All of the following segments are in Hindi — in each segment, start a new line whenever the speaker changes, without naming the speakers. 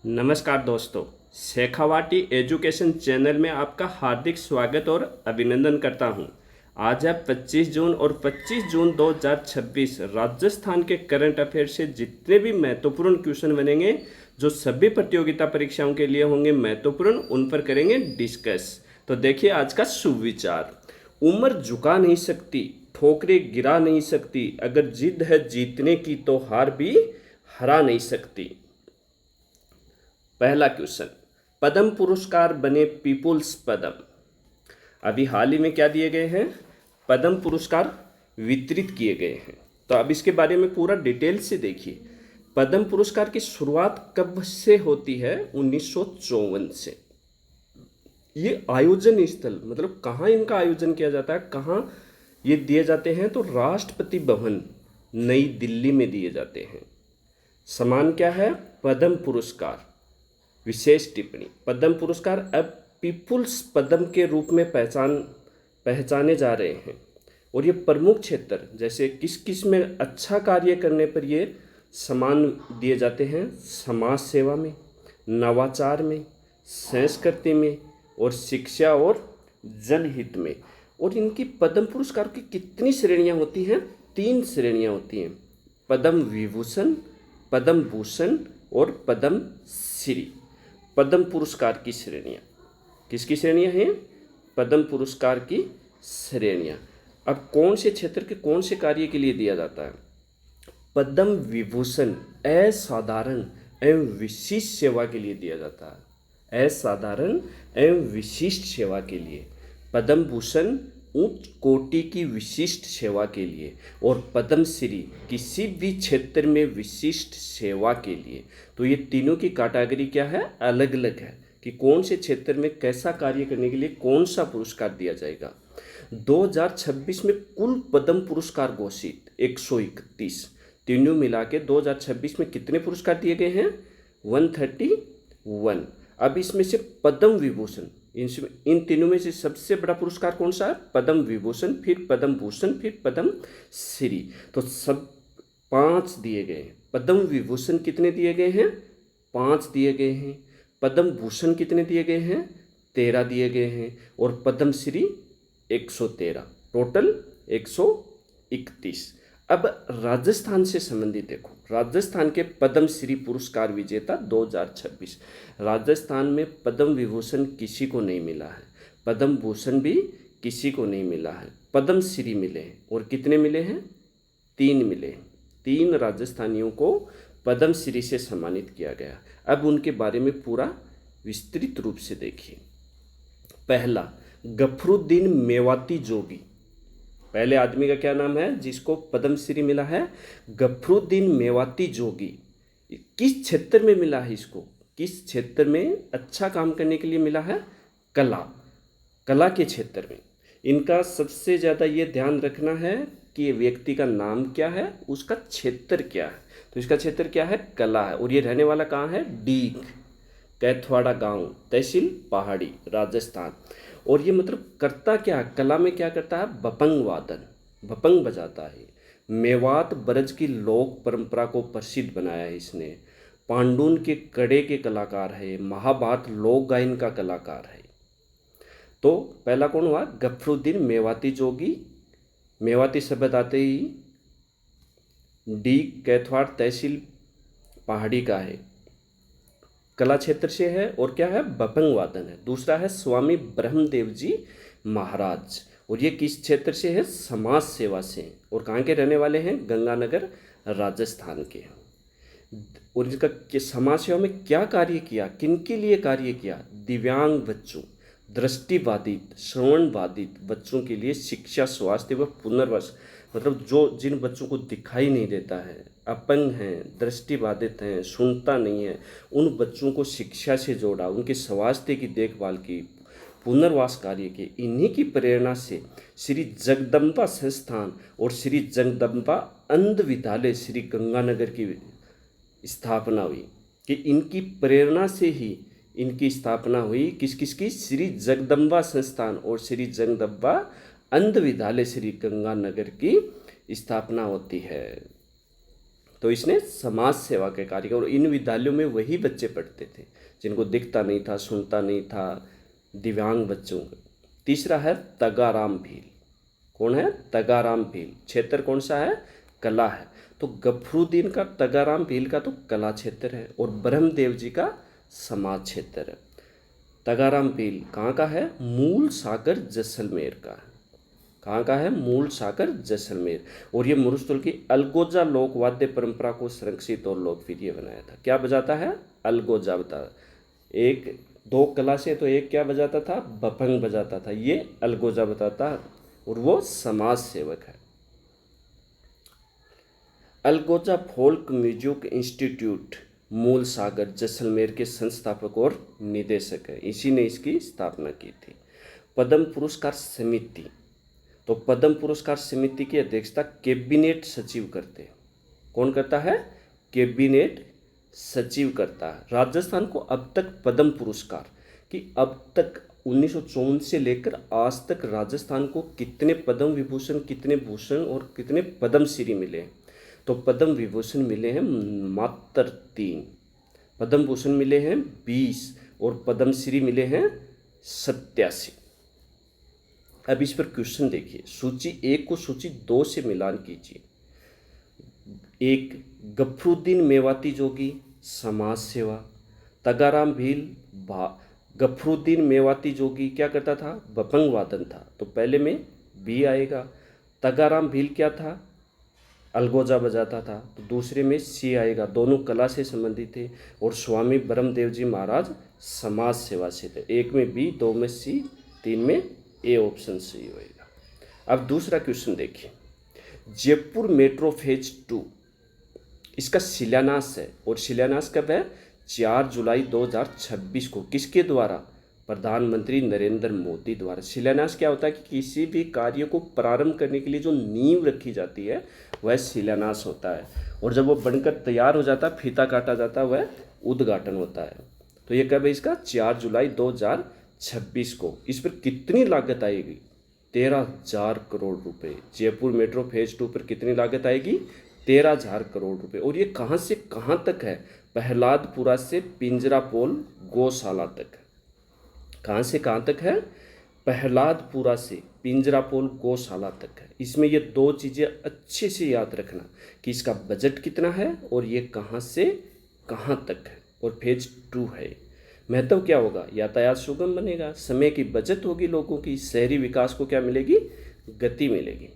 नमस्कार दोस्तों, शेखावाटी एजुकेशन चैनल में आपका हार्दिक स्वागत और अभिनंदन करता हूं। आज है 25 जून और 25 जून 2026 राजस्थान के करंट अफेयर से जितने भी महत्वपूर्ण क्वेश्चन बनेंगे जो सभी प्रतियोगिता परीक्षाओं के लिए होंगे महत्वपूर्ण, उन पर करेंगे डिस्कस। तो देखिए आज का सुविचार। उम्र झुका नहीं सकती, ठोकरें गिरा नहीं सकती, अगर जिद है जीतने की तो हार भी हरा नहीं सकती। पहला क्वेश्चन, पद्म पुरस्कार बने पीपुल्स पद्म। अभी हाल ही में क्या दिए गए हैं? पद्म पुरस्कार वितरित किए गए हैं। तो अब इसके बारे में पूरा डिटेल से देखिए। पद्म पुरस्कार की शुरुआत कब से होती है? 1954 से। ये आयोजन स्थल मतलब कहाँ इनका आयोजन किया जाता है, कहाँ ये दिए जाते हैं? तो राष्ट्रपति भवन नई दिल्ली में दिए जाते हैं। सम्मान क्या है? पद्म पुरस्कार। विशेष टिप्पणी, पद्म पुरस्कार अब पीपुल्स पद्म के रूप में पहचाने जा रहे हैं और ये प्रमुख क्षेत्र जैसे किस किस में अच्छा कार्य करने पर ये सम्मान दिए जाते हैं? समाज सेवा में, नवाचार में, संस्कृति में और शिक्षा और जनहित में। और इनकी पद्म पुरस्कार की कितनी श्रेणियां होती हैं? 3 श्रेणियां होती हैं, पद्म विभूषण, पद्म भूषण और पद्म श्री। पद्म पुरस्कार की श्रेणियाँ किसकी श्रेणियाँ हैं? पद्म पुरस्कार की श्रेणियाँ। अब कौन से क्षेत्र के कौन से कार्य के लिए दिया जाता है? पद्म विभूषण असाधारण एवं विशिष्ट सेवा के लिए दिया जाता है, असाधारण एवं विशिष्ट सेवा के लिए। पद्म भूषण उच्च कोटि की विशिष्ट सेवा के लिए और पद्मश्री किसी भी क्षेत्र में विशिष्ट सेवा के लिए। तो ये तीनों की कैटेगरी क्या है? अलग अलग है कि कौन से क्षेत्र में कैसा कार्य करने के लिए कौन सा पुरस्कार दिया जाएगा। 2026 में कुल पद्म पुरस्कार घोषित 131, तीनों मिला के 2026 में कितने पुरस्कार दिए गए हैं? 131। अब इसमें से पद्म विभूषण, इन तीनों में से सबसे बड़ा पुरस्कार कौन सा है? पद्म विभूषण, फिर पद्म भूषण, फिर पद्म श्री। तो सब 5 दिए गए हैं। पद्म विभूषण कितने दिए गए हैं? 5 दिए गए हैं। पद्म भूषण कितने दिए गए हैं? 13 दिए गए हैं। और पद्म श्री 113, टोटल 131। अब राजस्थान से संबंधित देखो, राजस्थान के पद्मश्री पुरस्कार विजेता 2026। राजस्थान में पद्म विभूषण किसी को नहीं मिला है, पद्म भूषण भी किसी को नहीं मिला है, पद्मश्री मिले हैं। और कितने मिले हैं? 3 मिले हैं। 3 राजस्थानियों को पद्मश्री से सम्मानित किया गया। अब उनके बारे में पूरा विस्तृत रूप से देखिए। पहला, गफरुद्दीन मेवाती जोगी। पहले आदमी का क्या नाम है जिसको पद्मश्री मिला है? गफरुद्दीन मेवाती जोगी। किस क्षेत्र में मिला है इसको? किस क्षेत्र में अच्छा काम करने के लिए मिला है? कला के क्षेत्र में। इनका सबसे ज़्यादा ये ध्यान रखना है कि व्यक्ति का नाम क्या है, उसका क्षेत्र क्या है। तो इसका क्षेत्र क्या है? कला है। और ये रहने वाला कहाँ है? डीग, कैथवाड़ा गांव, तहसील पहाड़ी, राजस्थान। और ये मतलब करता क्या है? कला में क्या करता है? बपंग वादन, बपंग बजाता है। मेवात ब्रज की लोक परंपरा को प्रसिद्ध बनाया है इसने। पांडुन के कड़े के कलाकार है, महाभारत लोक गायन का कलाकार है। तो पहला कौन हुआ? गफरुद्दीन मेवाती जोगी। मेवाती शब्द आते ही डी कैथवाड़ तहसील पहाड़ी का है, कला क्षेत्र से है। और क्या है? बपंग वादन है। दूसरा है स्वामी ब्रह्मदेव जी महाराज, और ये किस क्षेत्र से है? समाज सेवा से। और कहाँ के रहने वाले हैं? गंगानगर, राजस्थान के। और इसका समाज सेवा में क्या कार्य किया, किन के लिए कार्य किया? दिव्यांग बच्चों, दृष्टिबाधित, श्रवण बाधित बच्चों के लिए शिक्षा, स्वास्थ्य व पुनर्वास। मतलब जो जिन बच्चों को दिखाई नहीं देता है, अपंग हैं, दृष्टिबाधित हैं, सुनता नहीं है, उन बच्चों को शिक्षा से जोड़ा, उनके स्वास्थ्य की देखभाल की, पुनर्वास कार्य के। इन्हीं की प्रेरणा से श्री जगदम्बा संस्थान और श्री जगदम्बा अंध विद्यालय श्री गंगानगर की स्थापना हुई। कि इनकी प्रेरणा से ही इनकी स्थापना हुई। किस किस की? श्री जगदम्बा संस्थान और श्री जगदम्बा अंध विद्यालय श्री गंगानगर की स्थापना होती है। तो इसने समाज सेवा के कार्य किया और इन विद्यालयों में वही बच्चे पढ़ते थे जिनको दिखता नहीं था, सुनता नहीं था, दिव्यांग बच्चों को। तीसरा है तगाराम भील। कौन है? तगाराम भील। क्षेत्र कौन सा है? कला है। तो गफरुद्दीन का, तगाराम भील का तो कला क्षेत्र है और ब्रह्मदेव जी का समाज क्षेत्र है। तगाराम भील कहाँ का है? मूल सागर जैसलमेर का। कहाँ का है? मूल सागर जैसलमेर। और ये मरुस्थल की अलगोजा लोक वाद्य परंपरा को संरक्षित और लोकप्रिय बनाया था। क्या बजाता है? अलगोजा बता। एक दो कला से तो एक क्या बजाता था? बभंग बजाता था, ये अलगोजा बताता और वो समाज सेवक है। अलगोजा फोल्क म्यूजिक इंस्टीट्यूट मूल सागर जैसलमेर के संस्थापक और निदेशक है, इसी ने इसकी स्थापना की थी। पद्म पुरस्कार समिति, तो पद्म पुरस्कार समिति की अध्यक्षता कैबिनेट सचिव करते हैं। कौन करता है? कैबिनेट सचिव करता है। राजस्थान को अब तक पद्म पुरस्कार कि अब तक 1954 से लेकर आज तक राजस्थान को कितने पद्म विभूषण, कितने भूषण और कितने पद्मश्री मिले हैं? तो पद्म विभूषण मिले हैं मात्र 3, पद्म भूषण मिले हैं 20 और पद्मश्री मिले हैं 87। अब इस पर क्वेश्चन देखिए, सूची 1 को सूची 2 से मिलान कीजिए। एक, गफरुद्दीन मेवाती जोगी समाज सेवा। तगाराम भील गफरुद्दीन मेवाती जोगी क्या करता था? बभंग वादन था, तो पहले में बी आएगा। तगाराम भील क्या था? अलगोजा बजाता था, तो दूसरे में सी आएगा। दोनों कला से संबंधित थे। और स्वामी ब्रह्मदेव जी महाराज समाज सेवा से थे। एक में बी, 2 में सी, 3 में ए ऑप्शन सही होएगा। अब दूसरा क्वेश्चन देखिए, जयपुर मेट्रो फेज 2 इसका शिलान्यास है और शिलान्यास कब है? 4 जुलाई 2026 को। किसके द्वारा? प्रधानमंत्री नरेंद्र मोदी द्वारा। शिलान्यास क्या होता है कि किसी भी कार्य को प्रारंभ करने के लिए जो नींव रखी जाती है वह शिलान्यास होता है, और जब वो बनकर तैयार हो जाता है, फीता काटा जाता है, वह उद्घाटन होता है। तो ये कब है इसका? 4 जुलाई 2026 को। इस पर कितनी लागत आएगी? 13,000 करोड़ रुपए। जयपुर मेट्रो फेज 2 पर कितनी लागत आएगी? 13,000 करोड़ रुपए। और ये कहाँ से कहाँ तक है? प्रहलादपुरा से पिंजरापोल गौशाला तक। कहाँ से कहाँ तक है? प्रहलादपुरा से पिंजरापोल गौशाला तक है। इसमें ये 2 चीज़ें अच्छे से याद रखना कि इसका बजट कितना है और ये कहाँ से कहाँ तक है और फेज 2 है। महत्व क्या होगा? यातायात सुगम बनेगा, समय की बचत होगी, लोगों की शहरी विकास को क्या मिलेगी? गति मिलेगी।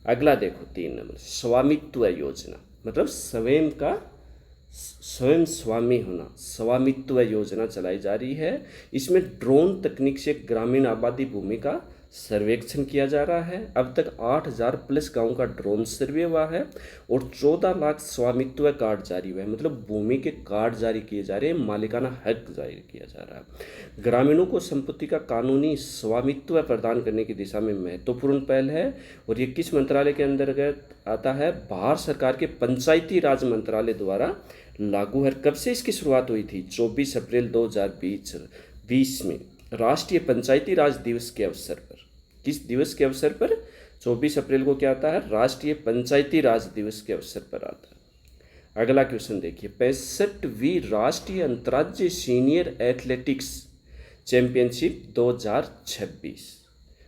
अगला देखो 3 नंबर, स्वामित्व योजना, मतलब स्वयं स्वामी होना। स्वामित्व योजना चलाई जा रही है। इसमें ड्रोन तकनीक से ग्रामीण आबादी भूमि का सर्वेक्षण किया जा रहा है। अब तक 8,000 प्लस गांव का ड्रोन सर्वे हुआ है और 14 लाख स्वामित्व कार्ड जारी हुए हैं, मतलब भूमि के कार्ड जारी किए जा रहे हैं, मालिकाना हक जारी किया जा रहा है। ग्रामीणों को संपत्ति का कानूनी स्वामित्व प्रदान करने की दिशा में महत्वपूर्ण पहल है। और ये किस मंत्रालय के अंतर्गत आता है? भारत सरकार के पंचायती राज मंत्रालय द्वारा लागू है। कब से इसकी शुरुआत हुई थी? 24 अप्रैल 2020 में राष्ट्रीय पंचायती राज दिवस के अवसर पर। किस दिवस के अवसर पर? 24 अप्रैल को क्या आता है? राष्ट्रीय पंचायती राज दिवस के अवसर पर आता है। अगला क्वेश्चन देखिए, 65वीं राष्ट्रीय अंतर्राज्यीय सीनियर एथलेटिक्स चैंपियनशिप 2026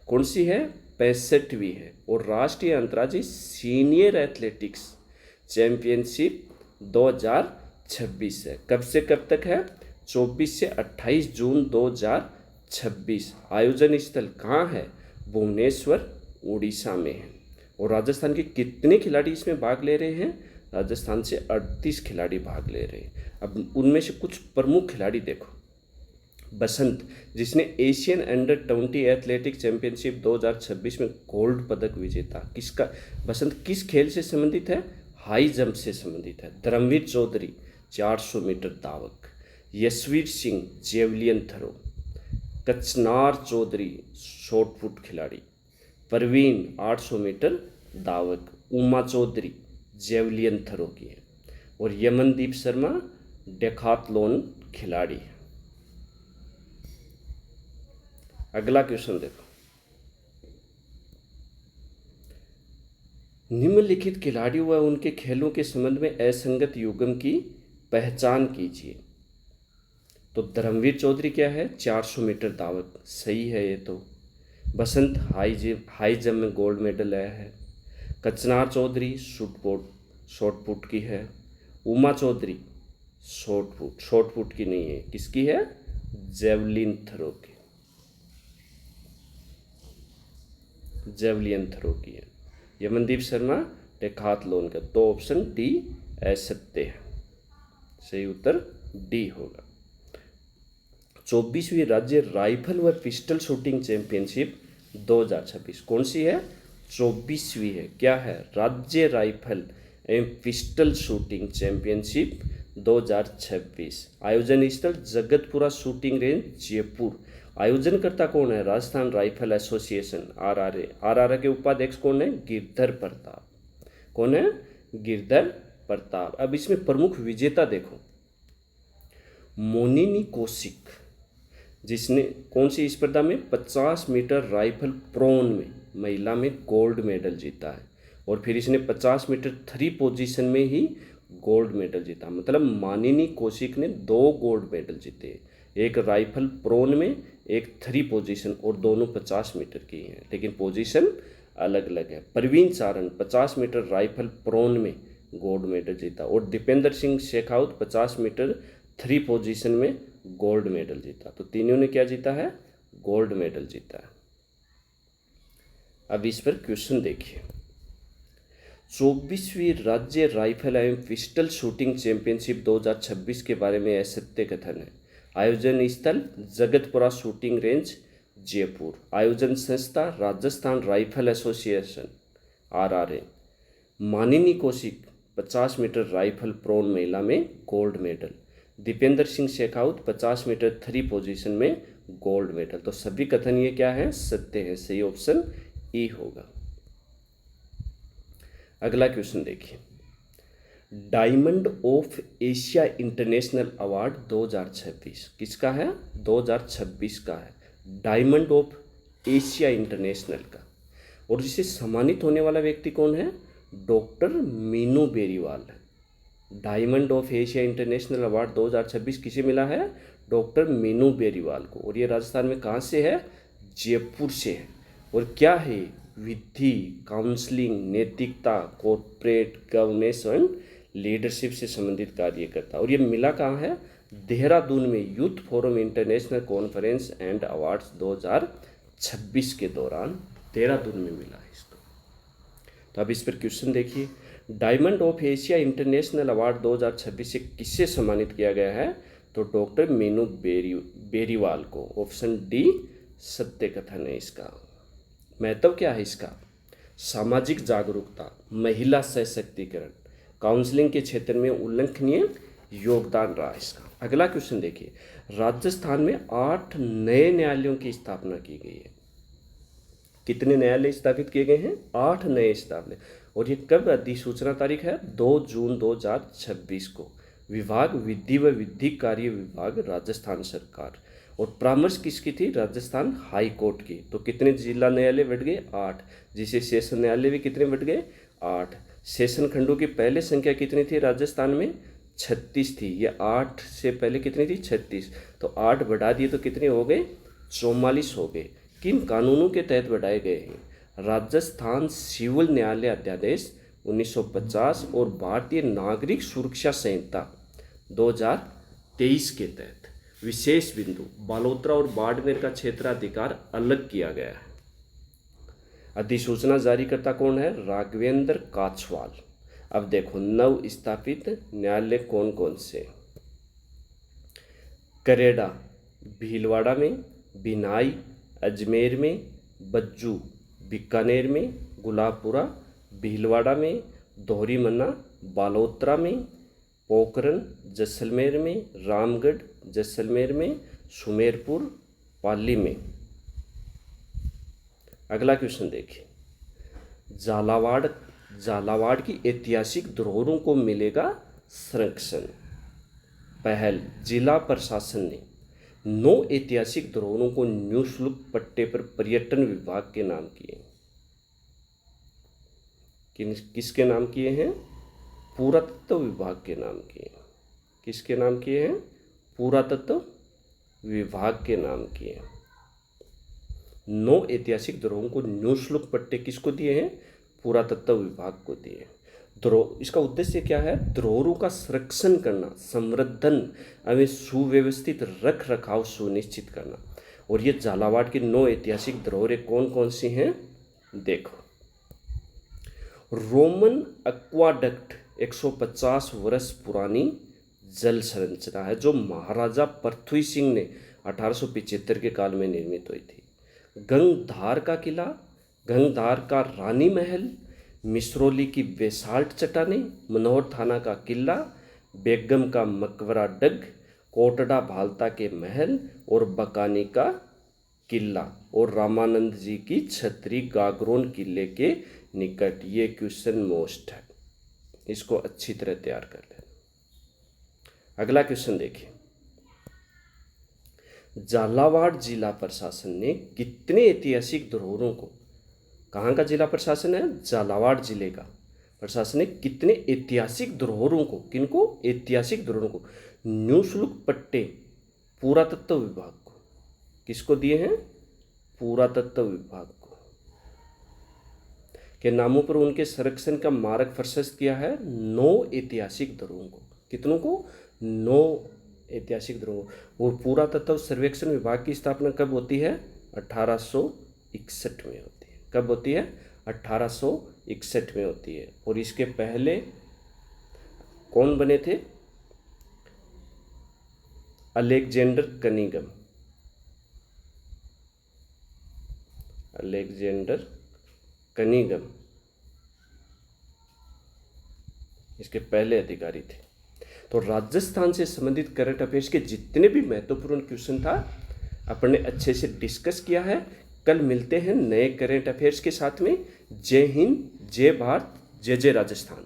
कौन सी है? 65वीं है। और राष्ट्रीय अंतर्राज्यीय सीनियर एथलेटिक्स चैंपियनशिप 2026 है। कब से कब तक है? 24 से 28 जून 2026। आयोजन स्थल कहाँ है? भुवनेश्वर, उड़ीसा में है। और राजस्थान के कितने खिलाड़ी इसमें भाग ले रहे हैं? राजस्थान से 38 खिलाड़ी भाग ले रहे हैं। अब उनमें से कुछ प्रमुख खिलाड़ी देखो। बसंत, जिसने एशियन अंडर 20 एथलेटिक चैंपियनशिप 2026 में गोल्ड पदक विजेता। किसका? बसंत किस खेल से संबंधित है? हाई जंप से संबंधित है। धर्मवीर चौधरी 400 मीटर धावक। Yashveer Singh javelin throw. कचनार चौधरी शॉर्टपुट खिलाड़ी। परवीन 800 मीटर धावक। उमा चौधरी जेवलियन थ्रो की है। और यमनदीप शर्मा डेकाथलॉन खिलाड़ी है। अगला क्वेश्चन देखो, निम्नलिखित खिलाड़ियों व उनके खेलों के संबंध में असंगत युग्म की पहचान कीजिए। तो धर्मवीर चौधरी क्या है, 400 मीटर धावक, सही है ये तो। बसंत हाई जंप में गोल्ड मेडल आया है। कचनार चौधरी शॉर्ट पुट की है। उमा चौधरी शॉर्ट पुट की नहीं है, किसकी है, जेवलिन थ्रो की, जेवलिन थ्रो की है। यमनदीप शर्मा डेकाथलॉन का। तो ऑप्शन डी असत्य है, सही उत्तर डी होगा। 24वीं राज्य राइफल व पिस्टल शूटिंग चैंपियनशिप 2026 कौन सी है, 24वीं है। क्या है, राज्य राइफल एवं पिस्टल शूटिंग चैंपियनशिप 2026। आयोजन स्थल जगतपुरा शूटिंग रेंज जयपुर। आयोजनकर्ता कौन है, राजस्थान राइफल एसोसिएशन आरआरए। आरआरए के उपाध्यक्ष कौन है, गिरधर प्रताप। कौन है, गिरधर प्रताप। अब इसमें प्रमुख विजेता देखो, मोनिनी कौशिक, जिसने कौन सी स्पर्धा में 50 मीटर राइफल प्रोन में महिला में गोल्ड मेडल जीता है। और फिर इसने 50 मीटर 3 पोजीशन में ही गोल्ड मेडल जीता। मतलब मानिनी कौशिक ने 2 गोल्ड मेडल जीते, एक राइफल प्रोन में, एक 3 पोजीशन, और दोनों 50 मीटर की हैं, लेकिन पोजीशन अलग अलग है। प्रवीण चारण 50 मीटर राइफल प्रोन में गोल्ड मेडल जीता, और दीपेंद्र सिंह शेखावत 50 मीटर 3 पोजीशन में गोल्ड मेडल जीता। तो तीनों ने क्या जीता है, गोल्ड मेडल जीता है। अब इस पर क्वेश्चन देखिए। 24वीं राज्य राइफल एवं पिस्टल शूटिंग चैंपियनशिप 2026 के बारे में असत्य कथन है। आयोजन स्थल जगतपुरा शूटिंग रेंज जयपुर। आयोजन संस्था Rajasthan rifle association RRA. Manini Kaushik 50 metre rifle prone महिला में gold medal. Dipendra Singh Shekhawat 50 metre 3 position में गोल्ड मेडल। तो सभी कथन ये क्या है, सत्य है, सही ऑप्शन ई होगा। अगला क्वेश्चन देखिए। Diamond of Asia international award 2026 किसका है, 2026 का है, डायमंड ऑफ एशिया इंटरनेशनल का। और जिसे सम्मानित होने वाला व्यक्ति कौन है, डॉक्टर मीनू बेरीवाल है। Diamond of Asia international award 2026 किसे मिला है, डॉक्टर मीनू बेरीवाल को। और ये राजस्थान में कहाँ से है, जयपुर से है। और क्या है, विधि, काउंसलिंग, नैतिकता, कॉर्पोरेट गवर्नेंस एंड लीडरशिप से संबंधित कार्य करता है। और ये मिला कहाँ है, देहरादून में youth forum international conference and awards 2026 के दौरान देहरादून में मिला है इसको। तो अब इस पर क्वेश्चन देखिए। Diamond of Asia international award 2026 से किससे सम्मानित किया गया है, तो डॉक्टर मीनू बेरीवाल को। ऑप्शन डी सत्य कथन है इसका। महत्व क्या है इसका, सामाजिक जागरूकता, महिला सशक्तिकरण, काउंसलिंग के क्षेत्र में उल्लेखनीय योगदान रहा इसका। अगला क्वेश्चन देखिए। राजस्थान में 8 नए न्यायालयों की स्थापना की गई है। कितने न्यायालय स्थापित किए गए हैं, 8 नए स्थापना। और ये कब, अधिसूचना तारीख है 2 जून 2026 को। विभाग विधि व विधिक कार्य विभाग राजस्थान सरकार। और परामर्श किसकी थी, राजस्थान हाई कोर्ट की। तो कितने जिला न्यायालय बढ़ गए, 8, जिसे सेशन न्यायालय भी कितने बढ़ गए, 8। सेशन खंडों की पहले संख्या कितनी थी राजस्थान में, 36 थी। ये 8 से पहले कितनी थी, 36। तो 8 बढ़ा दिए तो कितने हो गए, 44 हो गए। किन कानूनों के तहत बढ़ाए गए हैं, राजस्थान सिविल न्यायालय अध्यादेश 1950 और भारतीय नागरिक सुरक्षा संहिता 2023 के तहत। विशेष बिंदु, बालोतरा और बाड़मेर का क्षेत्राधिकार अलग किया गया है। अधिसूचना जारी करता कौन है, राघवेंद्र काछवाल। अब देखो नव स्थापित न्यायालय कौन कौन से, करेड़ा भीलवाड़ा में, बिनाई अजमेर में, बज्जू बीकानेर में, गुलाबपुरा भीलवाड़ा में, दोहरी मन्ना बालोतरा में, पोखरन जैसलमेर में, रामगढ़ जैसलमेर में, सुमेरपुर पाली में। अगला क्वेश्चन देखिए। झालावाड़ की ऐतिहासिक धरोहरों को मिलेगा संरक्षण। पहल, जिला प्रशासन ने 9 ऐतिहासिक धरोहरों को निःशुल्क पट्टे पर पर्यटन विभाग के नाम किए। किसके नाम किए हैं? पुरातत्व विभाग के नाम किए। किसके नाम किए हैं? पुरातत्व विभाग के नाम किए। 9 ऐतिहासिक धरोहरों को निःशुल्क पट्टे किसको दिए हैं? पुरातत्व विभाग को दिए। इसका उद्देश्य क्या है? धरोहरों का संरक्षण करना, संवर्धन एवं सुव्यवस्थित रख रखाव सुनिश्चित करना। और ये झालावाड़ की 9 ऐतिहासिक धरोहरें कौन कौन सी हैं? देखो, रोमन एक्वाडक्ट 150 वर्ष पुरानी जल संरचना है जो महाराजा पृथ्वी सिंह ने 1875 के काल में निर्मित हुई थी। गंगधार का किला, गंगधार का रानी महल, मिसरौली की बेसाल्ट चट्टानें, मनोहर थाना का किला, बेगम का मकबरा डग, कोटड़ा भालता के महल और बकानी का किला और रामानंद जी की छतरी गागरोन किले के निकट। ये क्वेश्चन मोस्ट है, इसको अच्छी तरह तैयार कर लेना। अगला क्वेश्चन देखिए, झालावाड़ जिला प्रशासन ने कितने ऐतिहासिक धरोहरों को, कहाँ का जिला प्रशासन है? झालावाड़ जिले का प्रशासन ने कितने ऐतिहासिक धरोहरों को, किनको? ऐतिहासिक धरोहरों को निःशुल्क पट्टे पुरातत्व विभाग को, किसको दिए हैं? पुरातत्व विभाग को के नामों पर उनके संरक्षण का मार्ग प्रशस्त किया है 9 ऐतिहासिक धरोहरों को। कितनों को? 9 ऐतिहासिक धरोहरों। और पुरातत्व सर्वेक्षण विभाग की स्थापना कब होती है? 1861 में होती है। कब होती है? 1861 में होती है। और इसके पहले कौन बने थे? Alexander Cunningham. अलेक्जेंडर कनिंघम इसके पहले अधिकारी थे। तो राजस्थान से संबंधित करंट अफेयर्स के जितने भी महत्वपूर्ण क्वेश्चन था अपन ने अच्छे से डिस्कस किया है। कल मिलते हैं नए करंट अफेयर्स के साथ में। जय हिंद, जय भारत, जय जय राजस्थान।